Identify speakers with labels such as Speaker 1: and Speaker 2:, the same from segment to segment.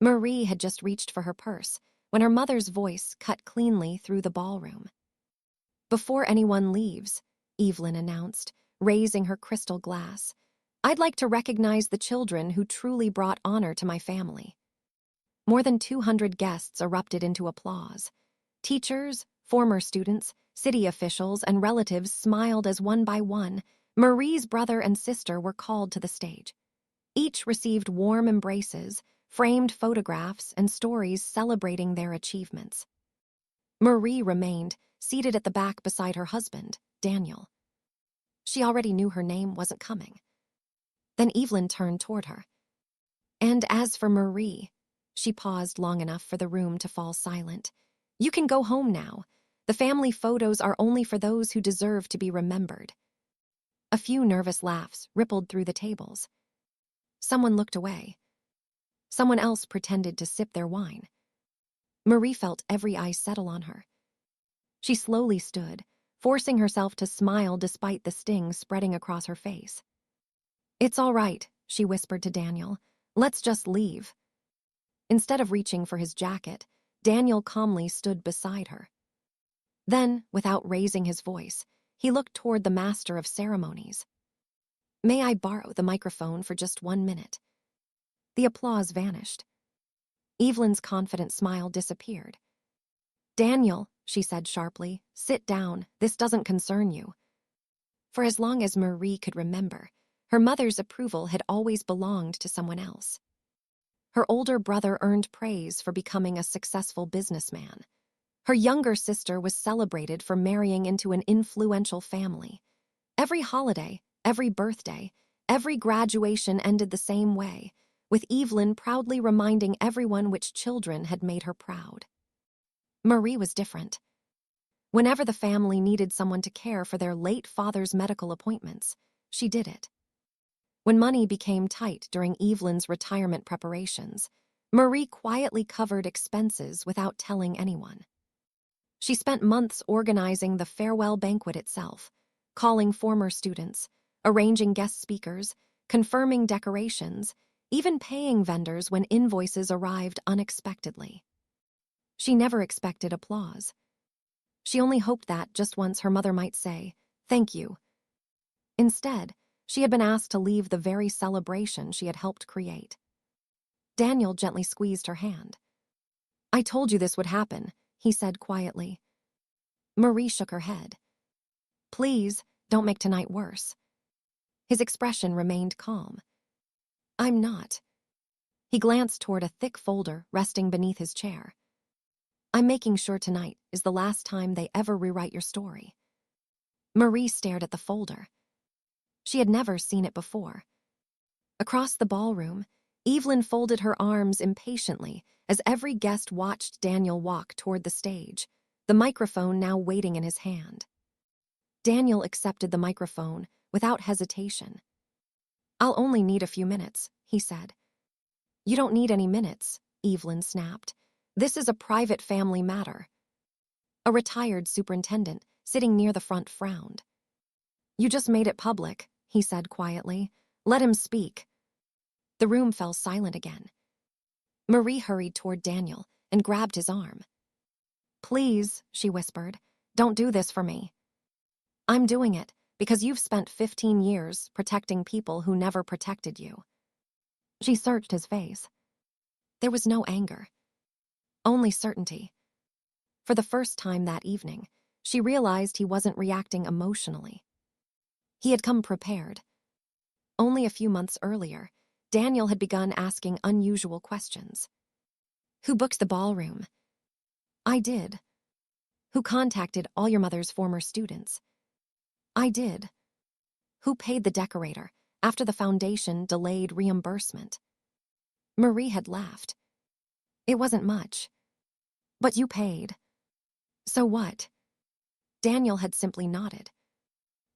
Speaker 1: Marie had just reached for her purse when her mother's voice cut cleanly through the ballroom. "Before anyone leaves," Evelyn announced, raising her crystal glass, "I'd like to recognize the children who truly brought honor to my family." More than 200 guests erupted into applause. Teachers, former students, city officials, and relatives smiled as one by one, Marie's brother and sister were called to the stage. Each received warm embraces, framed photographs, and stories celebrating their achievements. Marie remained, seated at the back beside her husband, Daniel. She already knew her name wasn't coming. Then Evelyn turned toward her. "And as for Marie," she paused long enough for the room to fall silent, "you can go home now. The family photos are only for those who deserve to be remembered." A few nervous laughs rippled through the tables. Someone looked away. Someone else pretended to sip their wine. Marie felt every eye settle on her. She slowly stood, forcing herself to smile despite the sting spreading across her face. "It's all right," she whispered to Daniel. "Let's just leave." Instead of reaching for his jacket, Daniel calmly stood beside her. Then, without raising his voice, he looked toward the master of ceremonies. "May I borrow the microphone for just 1 minute?" The applause vanished. Evelyn's confident smile disappeared. "Daniel," she said sharply, "sit down. This doesn't concern you." For as long as Marie could remember, her mother's approval had always belonged to someone else. Her older brother earned praise for becoming a successful businessman. Her younger sister was celebrated for marrying into an influential family. Every holiday, every birthday, every graduation ended the same way, with Evelyn proudly reminding everyone which children had made her proud. Marie was different. Whenever the family needed someone to care for their late father's medical appointments, she did it. When money became tight during Evelyn's retirement preparations, Marie quietly covered expenses without telling anyone. She spent months organizing the farewell banquet itself, calling former students, arranging guest speakers, confirming decorations, even paying vendors when invoices arrived unexpectedly. She never expected applause. She only hoped that, just once, her mother might say, "Thank you." Instead, she had been asked to leave the very celebration she had helped create. Daniel gently squeezed her hand. "I told you this would happen," he said quietly. Marie shook her head. "Please, don't make tonight worse." His expression remained calm. "I'm not." He glanced toward a thick folder resting beneath his chair. "I'm making sure tonight is the last time they ever rewrite your story." Marie stared at the folder. She had never seen it before. Across the ballroom, Evelyn folded her arms impatiently as every guest watched Daniel walk toward the stage, the microphone now waiting in his hand. Daniel accepted the microphone without hesitation. "I'll only need a few minutes," he said. "You don't need any minutes," Evelyn snapped. "This is a private family matter." A retired superintendent, sitting near the front, frowned. "You just made it public," he said quietly. "Let him speak." The room fell silent again. Marie hurried toward Daniel and grabbed his arm. "Please," she whispered, "don't do this for me." "I'm doing it because you've spent 15 years protecting people who never protected you." She searched his face. There was no anger, only certainty. For the first time that evening, she realized he wasn't reacting emotionally. He had come prepared. Only a few months earlier, Daniel had begun asking unusual questions. "Who booked the ballroom?" "I did." "Who contacted all your mother's former students?" "I did." "Who paid the decorator after the foundation delayed reimbursement?" Marie had laughed. "It wasn't much." "But you paid." "So what?" Daniel had simply nodded.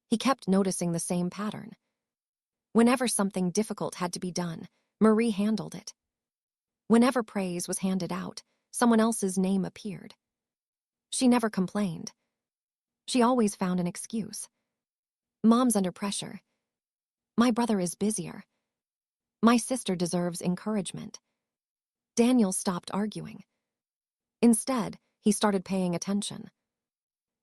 Speaker 1: He kept noticing the same pattern. Whenever something difficult had to be done, Marie handled it. Whenever praise was handed out, someone else's name appeared. She never complained. She always found an excuse. "Mom's under pressure." "My brother is busier." "My sister deserves encouragement." Daniel stopped arguing. Instead, he started paying attention.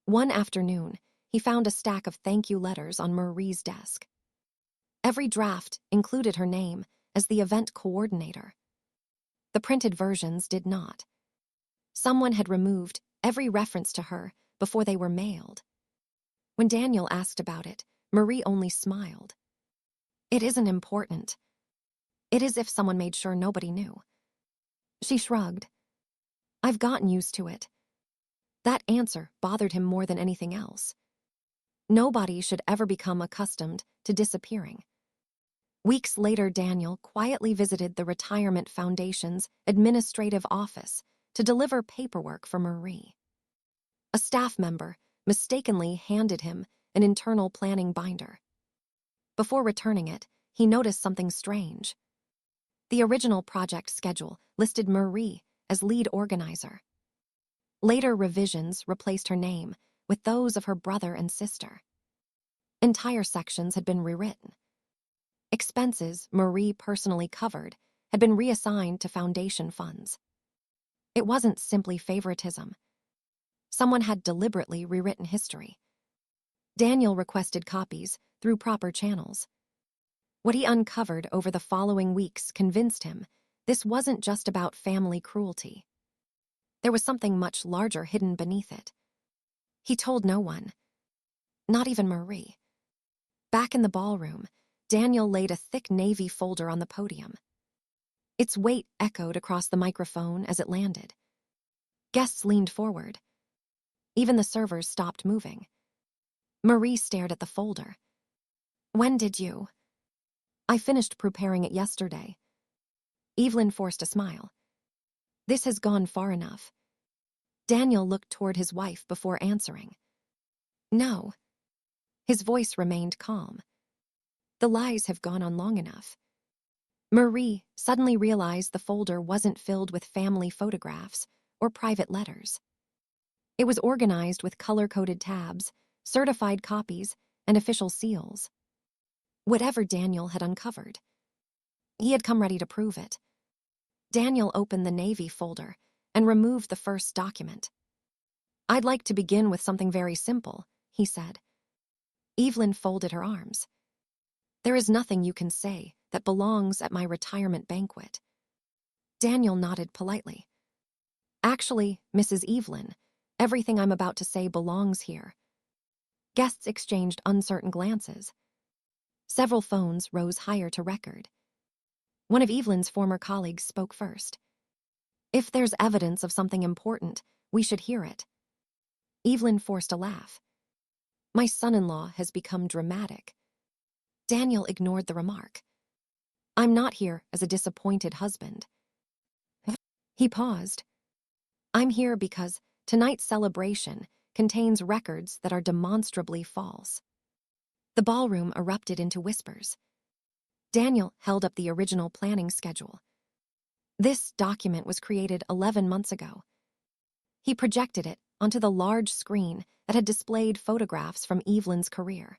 Speaker 1: One afternoon, he found a stack of thank you letters on Marie's desk. Every draft included her name as the event coordinator. The printed versions did not. Someone had removed every reference to her before they were mailed. When Daniel asked about it, Marie only smiled. It isn't important. It is if someone made sure nobody knew. She shrugged. I've gotten used to it. That answer bothered him more than anything else. Nobody should ever become accustomed to disappearing. Weeks later, Daniel quietly visited the Retirement Foundation's administrative office to deliver paperwork for Marie. A staff member mistakenly handed him an internal planning binder. Before returning it, he noticed something strange. The original project schedule listed Marie as lead organizer. Later revisions replaced her name with those of her brother and sister. Entire sections had been rewritten. Expenses Marie personally covered had been reassigned to foundation funds. It wasn't simply favoritism. Someone had deliberately rewritten history. Daniel requested copies through proper channels. What he uncovered over the following weeks convinced him this wasn't just about family cruelty. There was something much larger hidden beneath it. He told no one, not even Marie. Back in the ballroom, Daniel laid a thick navy folder on the podium. Its weight echoed across the microphone as it landed. Guests leaned forward. Even the servers stopped moving. Marie stared at the folder. When did you? I finished preparing it yesterday. Evelyn forced a smile. This has gone far enough. Daniel looked toward his wife before answering. No. His voice remained calm. The lies have gone on long enough. Marie suddenly realized the folder wasn't filled with family photographs or private letters. It was organized with color-coded tabs, certified copies, and official seals. Whatever Daniel had uncovered, he had come ready to prove it. Daniel opened the Navy folder and removed the first document. I'd like to begin with something very simple, he said. Evelyn folded her arms. There is nothing you can say that belongs at my retirement banquet. Daniel nodded politely. Actually, Mrs. Evelyn, everything I'm about to say belongs here. Guests exchanged uncertain glances. Several phones rose higher to record. One of Evelyn's former colleagues spoke first. If there's evidence of something important, we should hear it. Evelyn forced a laugh. My son-in-law has become dramatic. Daniel ignored the remark. I'm not here as a disappointed husband. He paused. I'm here because tonight's celebration contains records that are demonstrably false. The ballroom erupted into whispers. Daniel held up the original planning schedule. This document was created 11 months ago. He projected it onto the large screen that had displayed photographs from Evelyn's career.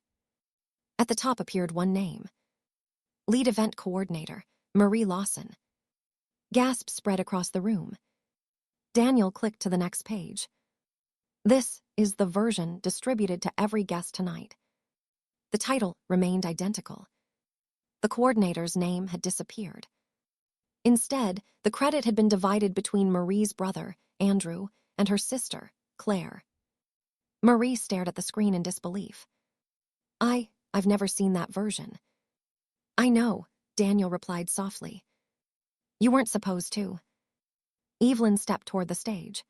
Speaker 1: At the top appeared one name. Lead event coordinator, Marie Lawson. Gasps spread across the room. Daniel clicked to the next page. This is the version distributed to every guest tonight. The title remained identical. The coordinator's name had disappeared. Instead, the credit had been divided between Marie's brother, Andrew, and her sister, Claire. Marie stared at the screen in disbelief. I've never seen that version. I know, Daniel replied softly. You weren't supposed to. Evelyn stepped toward the stage.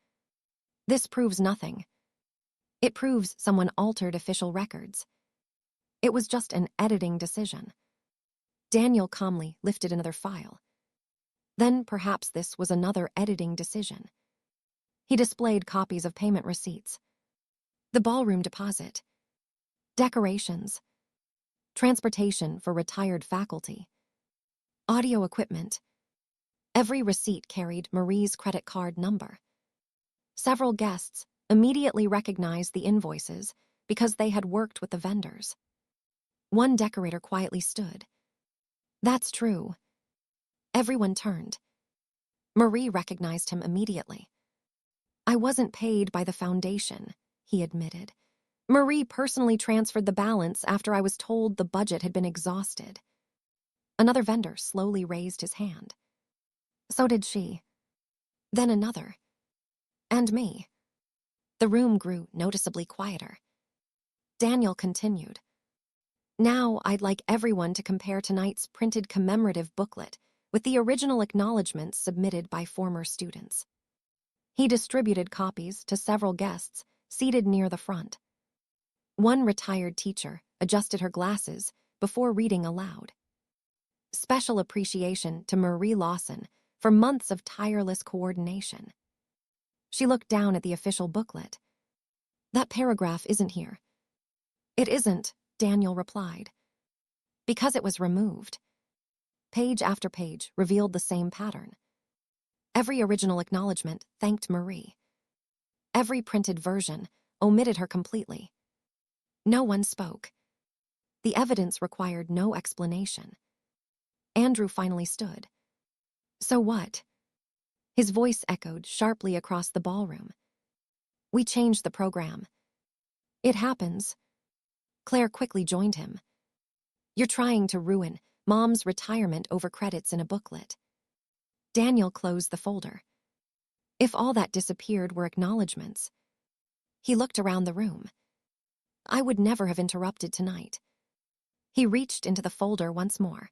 Speaker 1: This proves nothing. It proves someone altered official records. It was just an editing decision. Daniel calmly lifted another file. Then perhaps this was another editing decision. He displayed copies of payment receipts. The ballroom deposit. Decorations. Transportation for retired faculty. Audio equipment. Every receipt carried Marie's credit card number. Several guests immediately recognized the invoices because they had worked with the vendors. One decorator quietly stood. That's true. Everyone turned. Marie recognized him immediately. I wasn't paid by the foundation, he admitted. Marie personally transferred the balance after I was told the budget had been exhausted. Another vendor slowly raised his hand. So did she. Then another. And me. The room grew noticeably quieter. Daniel continued. Now I'd like everyone to compare tonight's printed commemorative booklet with the original acknowledgments submitted by former students. He distributed copies to several guests seated near the front. One retired teacher adjusted her glasses before reading aloud. Special appreciation to Marie Lawson for months of tireless coordination. She looked down at the official booklet. That paragraph isn't here. It isn't, Daniel replied. Because it was removed. Page after page revealed the same pattern. Every original acknowledgement thanked Marie. Every printed version omitted her completely. No one spoke. The evidence required no explanation. Andrew finally stood. So what? His voice echoed sharply across the ballroom. We changed the program. It happens. Claire quickly joined him. You're trying to ruin Mom's retirement over credits in a booklet. Daniel closed the folder. If all that disappeared were acknowledgments. He looked around the room. I would never have interrupted tonight. He reached into the folder once more.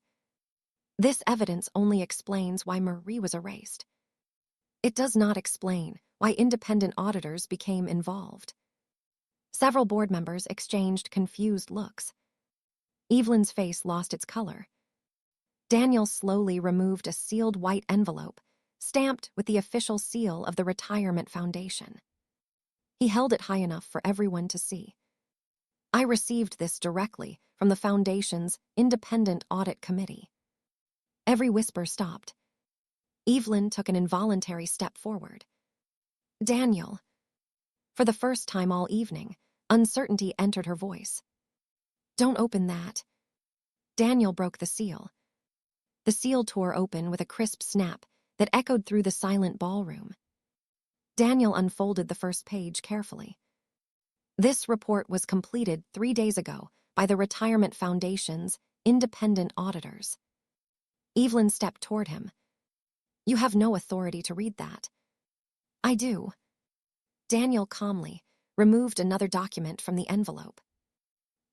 Speaker 1: This evidence only explains why Marie was erased. It does not explain why independent auditors became involved. Several board members exchanged confused looks. Evelyn's face lost its color. Daniel slowly removed a sealed white envelope, stamped with the official seal of the Retirement Foundation. He held it high enough for everyone to see. I received this directly from the Foundation's Independent Audit Committee. Every whisper stopped. Evelyn took an involuntary step forward. Daniel. For the first time all evening, uncertainty entered her voice. Don't open that. Daniel broke the seal. The seal tore open with a crisp snap that echoed through the silent ballroom. Daniel unfolded the first page carefully. This report was completed 3 days ago by the Retirement Foundation's independent auditors. Evelyn stepped toward him. You have no authority to read that. I do. Daniel calmly removed another document from the envelope.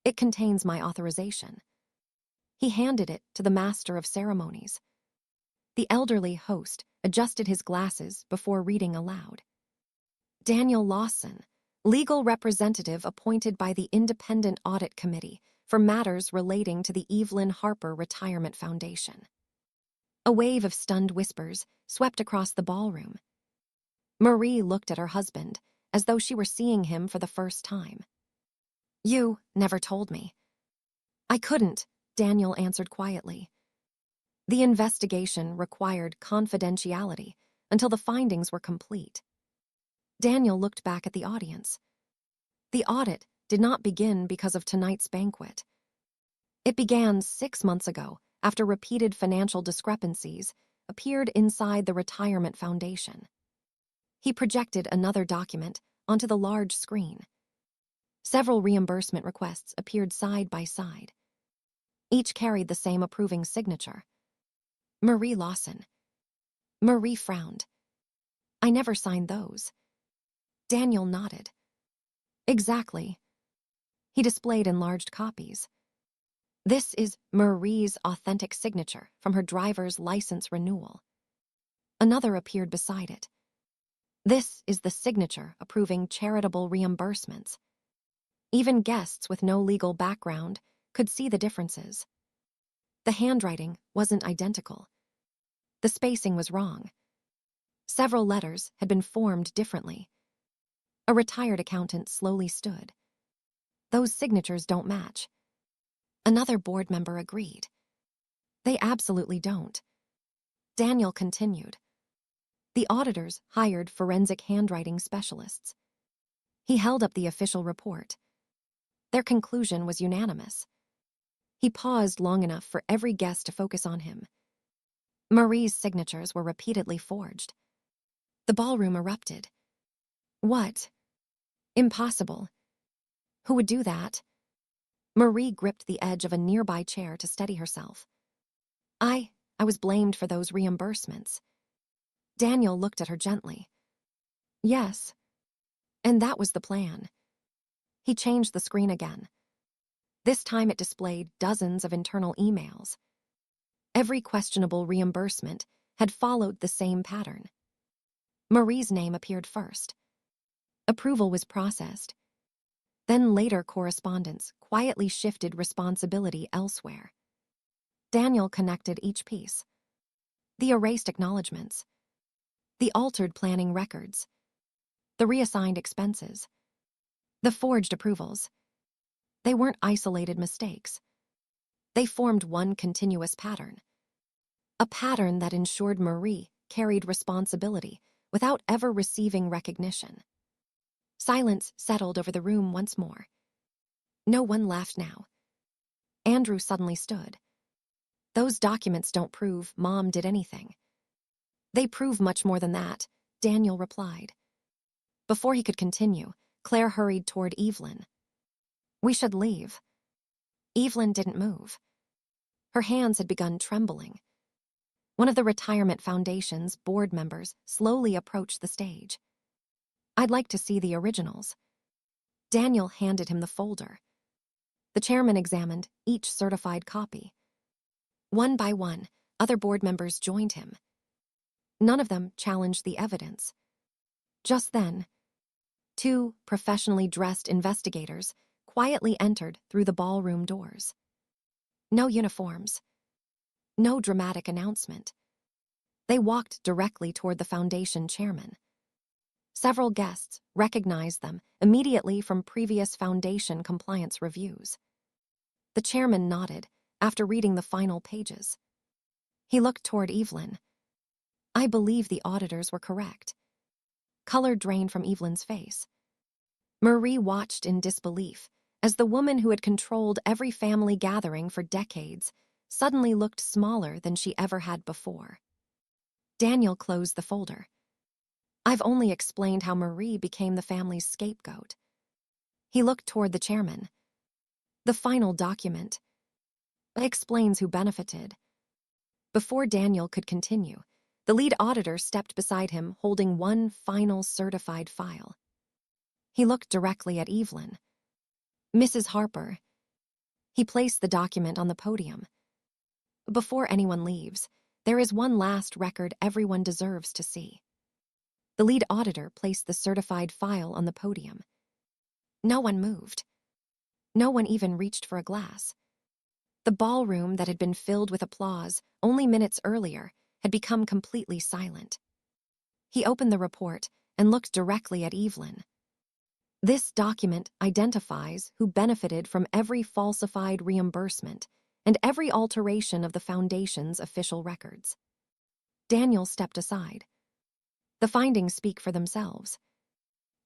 Speaker 1: It contains my authorization. He handed it to the master of ceremonies. The elderly host adjusted his glasses before reading aloud. Daniel Lawson, legal representative appointed by the Independent Audit Committee for matters relating to the Evelyn Harper Retirement Foundation. A wave of stunned whispers swept across the ballroom. Marie looked at her husband as though she were seeing him for the first time. You never told me. I couldn't, Daniel answered quietly. The investigation required confidentiality until the findings were complete. Daniel looked back at the audience. The audit did not begin because of tonight's banquet. It began 6 months ago after repeated financial discrepancies appeared inside the Retirement Foundation. He projected another document onto the large screen. Several reimbursement requests appeared side by side. Each carried the same approving signature. Marie Lawson. Marie frowned. I never signed those. Daniel nodded. Exactly. He displayed enlarged copies. This is Marie's authentic signature from her driver's license renewal. Another appeared beside it. This is the signature approving charitable reimbursements. Even guests with no legal background could see the differences. The handwriting wasn't identical. The spacing was wrong. Several letters had been formed differently. A retired accountant slowly stood. Those signatures don't match. Another board member agreed. They absolutely don't. Daniel continued. The auditors hired forensic handwriting specialists. He held up the official report. Their conclusion was unanimous. He paused long enough for every guest to focus on him. Marie's signatures were repeatedly forged. The ballroom erupted. What? Impossible. Who would do that? Marie gripped the edge of a nearby chair to steady herself. I was blamed for those reimbursements. Daniel looked at her gently. Yes. And that was the plan. He changed the screen again. This time it displayed dozens of internal emails. Every questionable reimbursement had followed the same pattern. Marie's name appeared first. Approval was processed. Then later correspondence quietly shifted responsibility elsewhere. Daniel connected each piece. The erased acknowledgments. The altered planning records. The reassigned expenses. The forged approvals. They weren't isolated mistakes. They formed one continuous pattern. A pattern that ensured Marie carried responsibility without ever receiving recognition. Silence settled over the room once more. No one laughed now. Andrew suddenly stood. Those documents don't prove Mom did anything. They prove much more than that, Daniel replied. Before he could continue, Claire hurried toward Evelyn. We should leave. Evelyn didn't move. Her hands had begun trembling. One of the Retirement Foundation's board members slowly approached the stage. I'd like to see the originals. Daniel handed him the folder. The chairman examined each certified copy. One by one, other board members joined him. None of them challenged the evidence. Just then, two professionally dressed investigators quietly entered through the ballroom doors. No uniforms. No dramatic announcement. They walked directly toward the foundation chairman. Several guests recognized them immediately from previous foundation compliance reviews. The chairman nodded after reading the final pages. He looked toward Evelyn. I believe the auditors were correct. Color drained from Evelyn's face. Marie watched in disbelief as the woman who had controlled every family gathering for decades suddenly looked smaller than she ever had before. Daniel closed the folder. I've only explained how Marie became the family's scapegoat. He looked toward the chairman. The final document explains who benefited. Before Daniel could continue, the lead auditor stepped beside him holding one final certified file. He looked directly at Evelyn. Mrs. Harper. He placed the document on the podium. Before anyone leaves, there is one last record everyone deserves to see. The lead auditor placed the certified file on the podium. No one moved. No one even reached for a glass. The ballroom that had been filled with applause only minutes earlier had become completely silent. He opened the report and looked directly at Evelyn. This document identifies who benefited from every falsified reimbursement and every alteration of the Foundation's official records. Daniel stepped aside. The findings speak for themselves.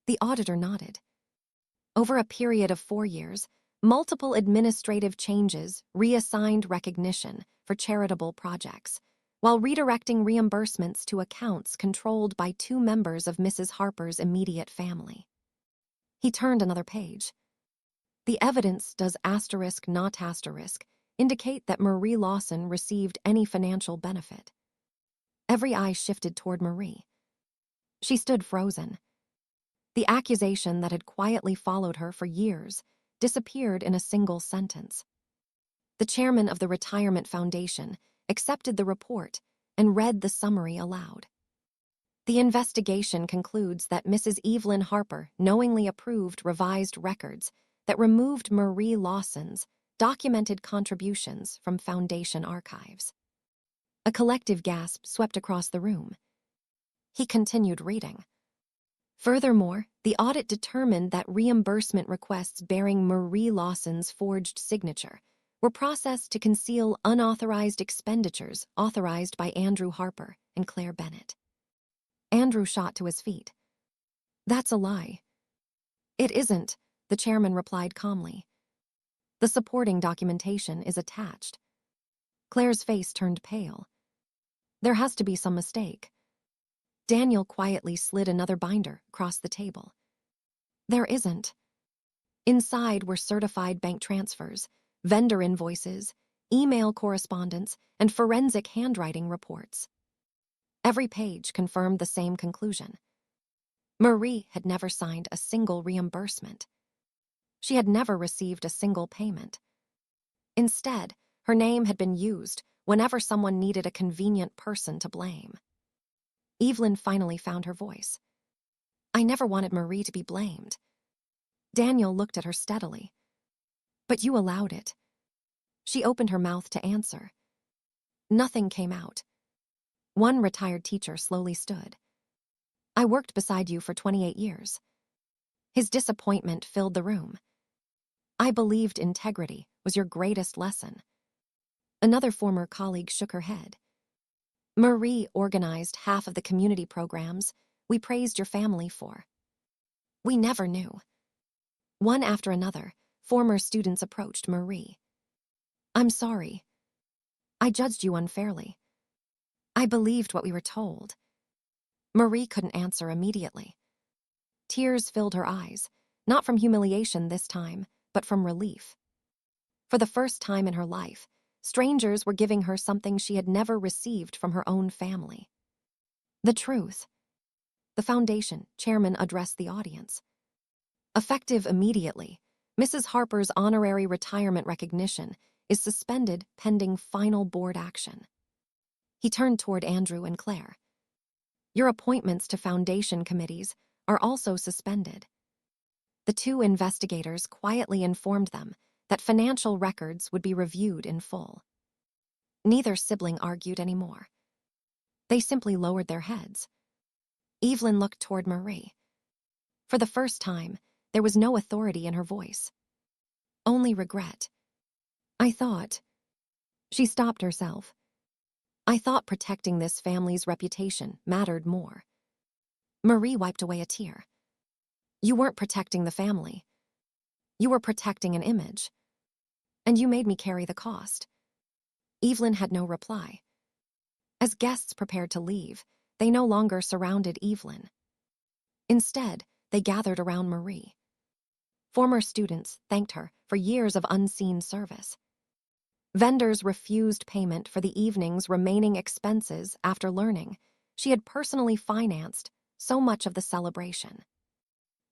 Speaker 1: The auditor nodded. Over a period of 4 years, multiple administrative changes reassigned recognition for charitable projects, while redirecting reimbursements to accounts controlled by 2 members of Mrs. Harper's immediate family. He turned another page. The evidence does asterisk not asterisk indicate that Marie Lawson received any financial benefit. Every eye shifted toward Marie. She stood frozen. The accusation that had quietly followed her for years disappeared in a single sentence. The chairman of the Retirement Foundation accepted the report and read the summary aloud. The investigation concludes that Mrs. Evelyn Harper knowingly approved revised records that removed Marie Lawson's documented contributions from Foundation archives. A collective gasp swept across the room. He continued reading. Furthermore, the audit determined that reimbursement requests bearing Marie Lawson's forged signature were processed to conceal unauthorized expenditures authorized by Andrew Harper and Claire Bennett. Andrew shot to his feet. That's a lie. It isn't, the chairman replied calmly. The supporting documentation is attached. Claire's face turned pale. There has to be some mistake. Daniel quietly slid another binder across the table. There isn't. Inside were certified bank transfers, vendor invoices, email correspondence, and forensic handwriting reports. Every page confirmed the same conclusion. Marie had never signed a single reimbursement. She had never received a single payment. Instead, her name had been used whenever someone needed a convenient person to blame. Evelyn finally found her voice. I never wanted Marie to be blamed. Daniel looked at her steadily. But you allowed it. She opened her mouth to answer. Nothing came out. One retired teacher slowly stood. I worked beside you for 28 years. His disappointment filled the room. I believed integrity was your greatest lesson. Another former colleague shook her head. Marie organized half of the community programs we praised your family for. We never knew. One after another, former students approached Marie. I'm sorry. I judged you unfairly. I believed what we were told. Marie couldn't answer immediately. Tears filled her eyes, not from humiliation this time, but from relief. For the first time in her life, strangers were giving her something she had never received from her own family. The truth. The foundation chairman addressed the audience. Effective immediately, Mrs. Harper's honorary retirement recognition is suspended pending final board action. He turned toward Andrew and Claire. Your appointments to foundation committees are also suspended. The two investigators quietly informed them that financial records would be reviewed in full. Neither sibling argued anymore. They simply lowered their heads. Evelyn looked toward Marie. For the first time, there was no authority in her voice. Only regret. I thought. She stopped herself. I thought protecting this family's reputation mattered more. Marie wiped away a tear. You weren't protecting the family. You were protecting an image. And you made me carry the cost. Evelyn had no reply. As guests prepared to leave, they no longer surrounded Evelyn. Instead, they gathered around Marie. Former students thanked her for years of unseen service. Vendors refused payment for the evening's remaining expenses after learning she had personally financed so much of the celebration.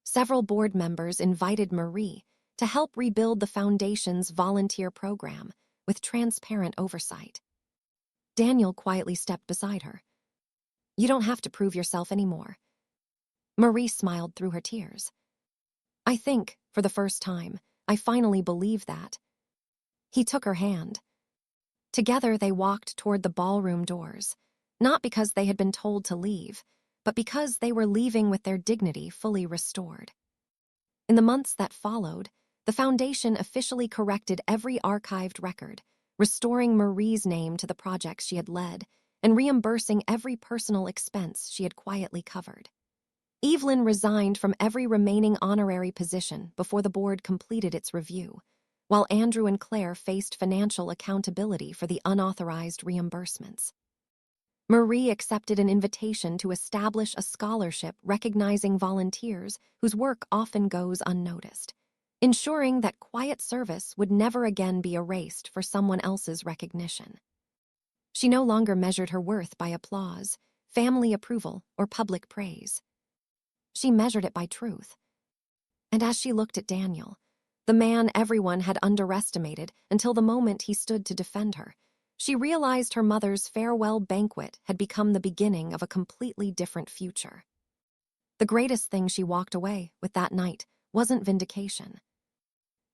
Speaker 1: Several board members invited Marie to help rebuild the foundation's volunteer program with transparent oversight. Daniel quietly stepped beside her. You don't have to prove yourself anymore. Marie smiled through her tears. I think, for the first time, I finally believe that. He took her hand. Together they walked toward the ballroom doors, not because they had been told to leave, but because they were leaving with their dignity fully restored. In the months that followed, the foundation officially corrected every archived record, restoring Marie's name to the projects she had led and reimbursing every personal expense she had quietly covered. Evelyn resigned from every remaining honorary position before the board completed its review, while Andrew and Claire faced financial accountability for the unauthorized reimbursements. Marie accepted an invitation to establish a scholarship recognizing volunteers whose work often goes unnoticed, ensuring that quiet service would never again be erased for someone else's recognition. She no longer measured her worth by applause, family approval, or public praise. She measured it by truth. And as she looked at Daniel, the man everyone had underestimated until the moment he stood to defend her, she realized her mother's farewell banquet had become the beginning of a completely different future. The greatest thing she walked away with that night wasn't vindication.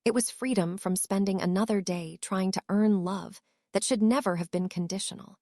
Speaker 1: It was freedom from spending another day trying to earn love that should never have been conditional.